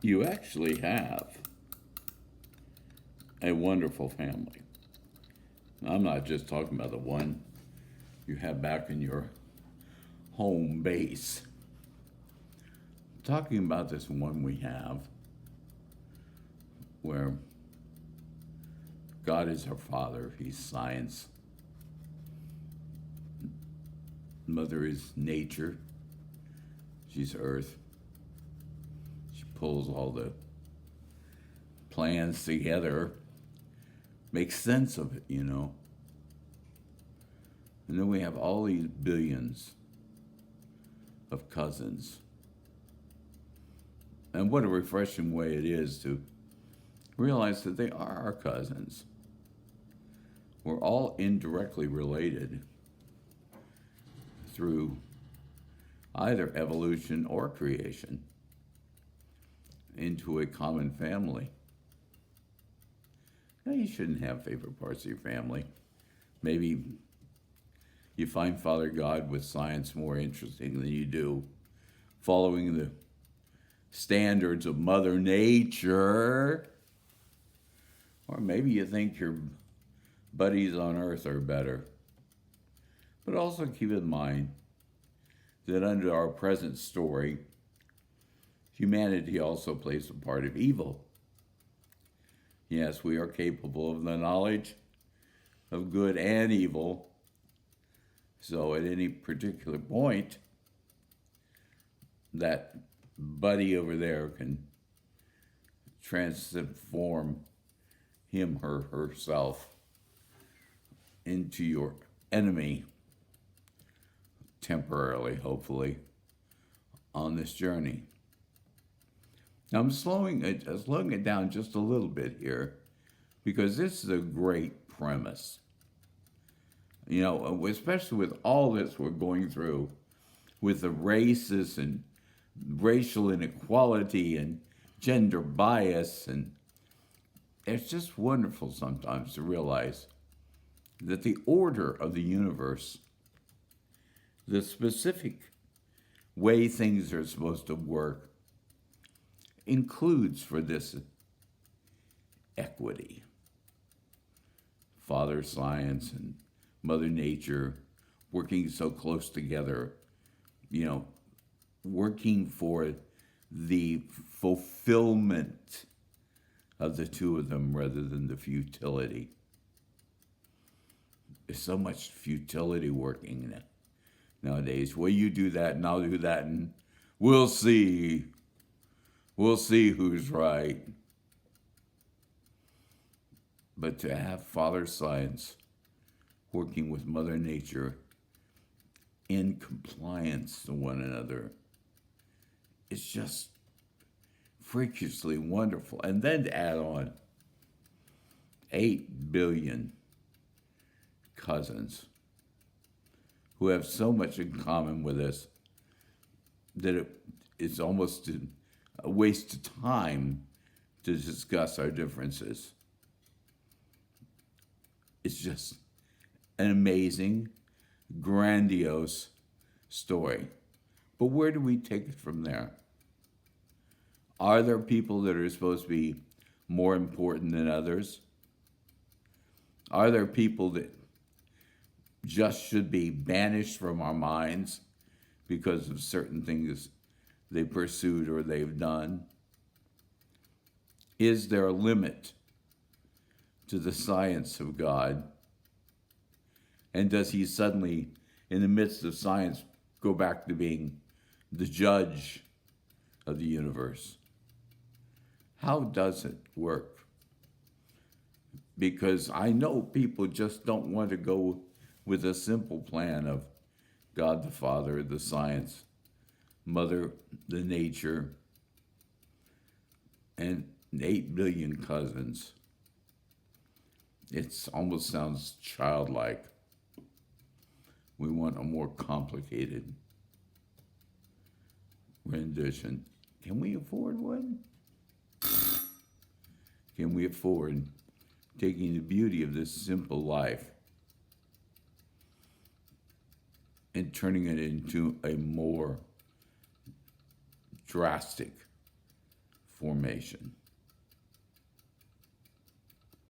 You actually have a wonderful family. I'm not just talking about the one you have back in your home base. I'm talking about this one we have where God is our Father, He's science, Mother is nature, she's earth. She pulls all the plans together, makes sense of it. And then we have all these billions of cousins. And what a refreshing way it is to realize that they are our cousins. We're all indirectly related through either evolution or creation into a common family. Now, you shouldn't have favorite parts of your family. Maybe you find Father God with science more interesting than you do following the standards of Mother Nature. Or maybe you think your buddies on Earth are better. But also keep in mind that under our present story, humanity also plays a part of evil. Yes, we are capable of the knowledge of good and evil. So at any particular point, that buddy over there can transform him, her, herself into your enemy temporarily, hopefully, on this journey. Now I'm slowing it down just a little bit here because this is a great premise. Especially with all this we're going through with the races and racial inequality and gender bias, and it's just wonderful sometimes to realize that the order of the universe, the specific way things are supposed to work, includes for this equity. Father Science and Mother Nature working so close together, working for the fulfillment of the two of them rather than the futility. There's so much futility working nowadays. Well, you do that and I'll do that and we'll see. We'll see who's right. But to have Father Science working with Mother Nature in compliance to one another, it's just freakishly wonderful. And then to add on 8 billion cousins who have so much in common with us that it's almost a waste of time to discuss our differences. It's just an amazing, grandiose story. But where do we take it from there? Are there people that are supposed to be more important than others? Are there people that just should be banished from our minds because of certain things they pursued or they've done? Is there a limit to the science of God? And does he suddenly, in the midst of science, go back to being the judge of the universe? How does it work? Because I know people just don't want to go with a simple plan of God the Father, the science, Mother, the nature, and 8 billion cousins. It almost sounds childlike. We want a more complicated rendition. Can we afford one? Can we afford taking the beauty of this simple life and turning it into a more drastic formation.